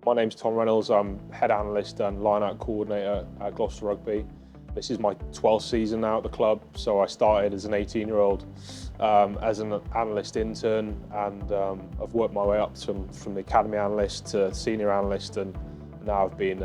My name's Tom Reynolds. I'm Head Analyst and Line-out Coordinator at Gloucester Rugby. This is my 12th season now at the club, so I started as an 18-year-old as an analyst intern, and I've worked my way up from the academy analyst to senior analyst, and now I've been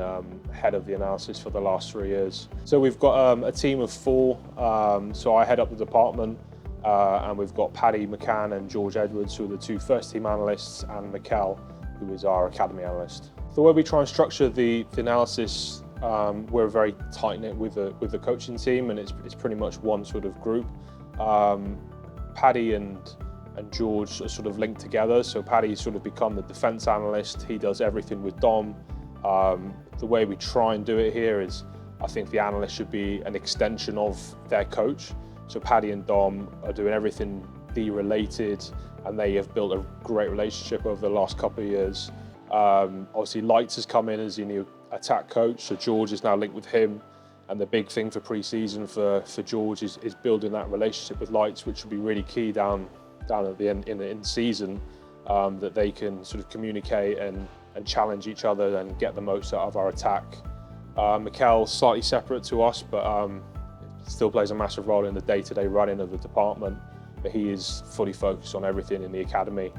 head of the analysis for the last 3 years. So we've got a team of 4, so I head up the department, and we've got Paddy McCann and George Edwards, who are the 2 first-team analysts, and Mikel, who is our academy analyst. The way we try and structure the analysis, we're very tight-knit with the coaching team, and it's pretty much one sort of group. Paddy and George are sort of linked together, so Paddy's sort of become the defence analyst. He does everything with Dom. The way we try and do it here is, I think the analyst should be an extension of their coach. So Paddy and Dom are doing everything D-related, and they have built a great relationship over the last couple of years. Obviously Lights has come in as the new attack coach, so George is now linked with him, and the big thing for pre-season for George is building that relationship with Lights, which will be really key down at the end in the season, that they can sort of communicate and challenge each other and get the most out of our attack. Mikel's slightly separate to us, but still plays a massive role in the day-to-day running of the department, but he is fully focused on everything in the academy,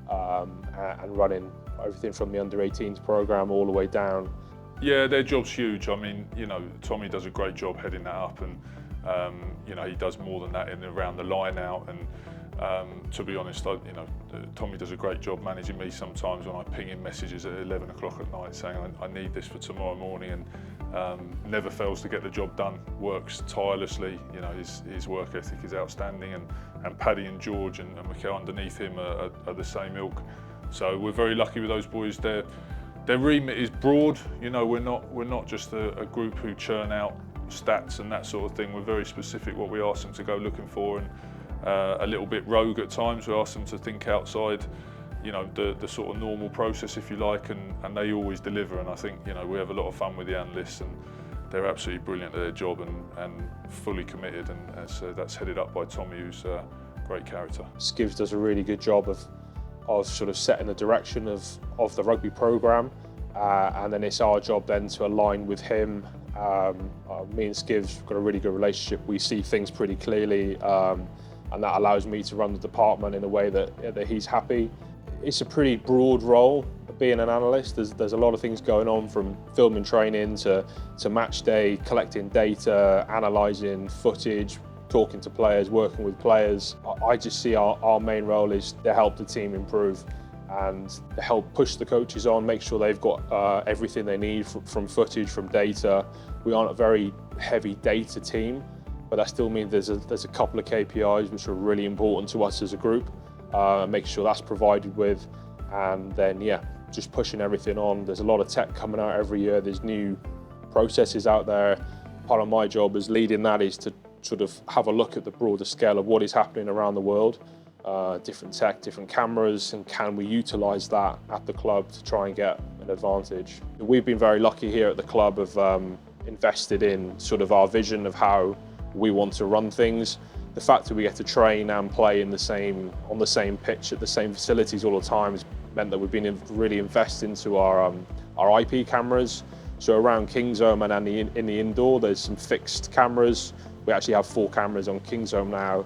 and running everything from the under-18s program all the way down. Yeah, their job's huge. I mean, you know, Tommy does a great job heading that up, and you know, he does more than that in around the line out. And to be honest, Tommy does a great job managing me sometimes when I ping him messages at 11 o'clock at night saying I need this for tomorrow morning, and never fails to get the job done. Works tirelessly. You know, his work ethic is outstanding, and Paddy and George and Mikel underneath him are the same ilk. So we're very lucky with those boys. Their remit is broad. You know, we're not just a group who churn out stats and that sort of thing. We're very specific what we ask them to go looking for, and a little bit rogue at times. We ask them to think outside, you know, the sort of normal process, if you like, and they always deliver. And I think, you know, we have a lot of fun with the analysts, and they're absolutely brilliant at their job and fully committed. And so that's headed up by Tommy, who's a great character. Skivs does a really good job of sort of setting the direction of the rugby programme, and then it's our job then to align with him. Me and Skivs have got a really good relationship. We see things pretty clearly, and that allows me to run the department in a way that he's happy. It's a pretty broad role, being an analyst. There's a lot of things going on, from filming training to match day, collecting data, analysing footage, talking to players, working with players. I just see our main role is to help the team improve and to help push the coaches on, make sure they've got everything they need from footage, from data. We aren't a very heavy data team, but that still means there's a couple of KPIs which are really important to us as a group. Make sure that's provided with, and then just pushing everything on. There's a lot of tech coming out every year. There's new processes out there. Part of my job as leading that is to sort of have a look at the broader scale of what is happening around the world, different tech, different cameras, and can we utilise that at the club to try and get an advantage. We've been very lucky here at the club of invested in sort of our vision of how we want to run things. The fact that we get to train and play on the same pitch at the same facilities all the time has meant that we've been really invested into our IP cameras. So around Kingsholm and in the indoor, there's some fixed cameras. We actually have 4 cameras on Kingsholm now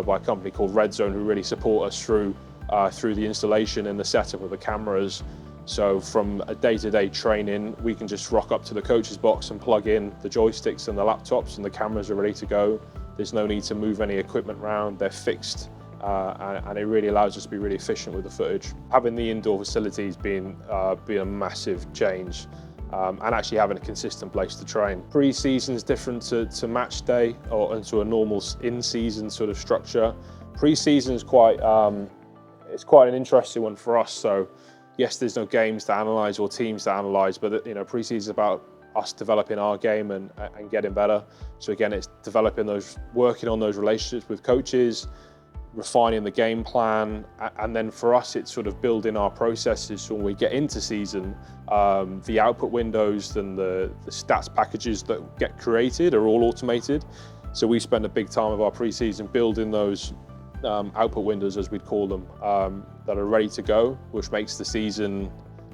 by a company called Red Zone, who really support us through the installation and the setup of the cameras. So from a day-to-day training, we can just rock up to the coach's box and plug in the joysticks and the laptops, and the cameras are ready to go. There's no need to move any equipment around, they're fixed, and it really allows us to be really efficient with the footage. Having the indoor facilities been a massive change. And actually having a consistent place to train. Pre-season is different to match day and to a normal in-season sort of structure. Pre-season is quite an interesting one for us. So yes, there's no games to analyse or teams to analyse, but you know, pre-season is about us developing our game and getting better. So again, it's working on those relationships with coaches, refining the game plan, and then for us it's sort of building our processes so when we get into season, the output windows and the stats packages that get created are all automated. So we spend a big time of our pre-season building those output windows, as we'd call them, that are ready to go, which makes the season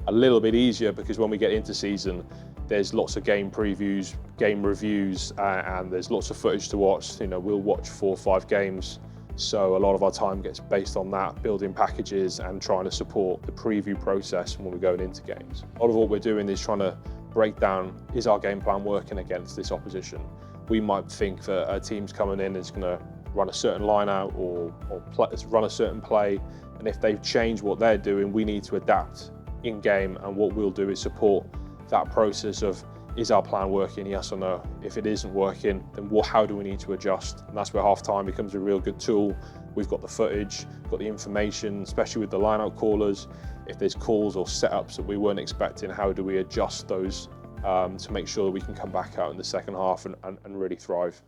a little bit easier because when we get into season, there's lots of game previews, game reviews, and there's lots of footage to watch. You know, we'll watch 4 or 5 games. So a lot of our time gets based on that, building packages and trying to support the preview process when we're going into games. A lot of what we're doing is trying to break down, is our game plan working against this opposition? We might think that a team's coming in is going to run a certain line out or run a certain play, and if they've changed what they're doing, we need to adapt in game, and what we'll do is support that process of, is our plan working, yes or no? If it isn't working, then how do we need to adjust? And that's where half-time becomes a real good tool. We've got the footage, got the information, especially with the line-out callers. If there's calls or setups that we weren't expecting, how do we adjust those to make sure that we can come back out in the second half and really thrive?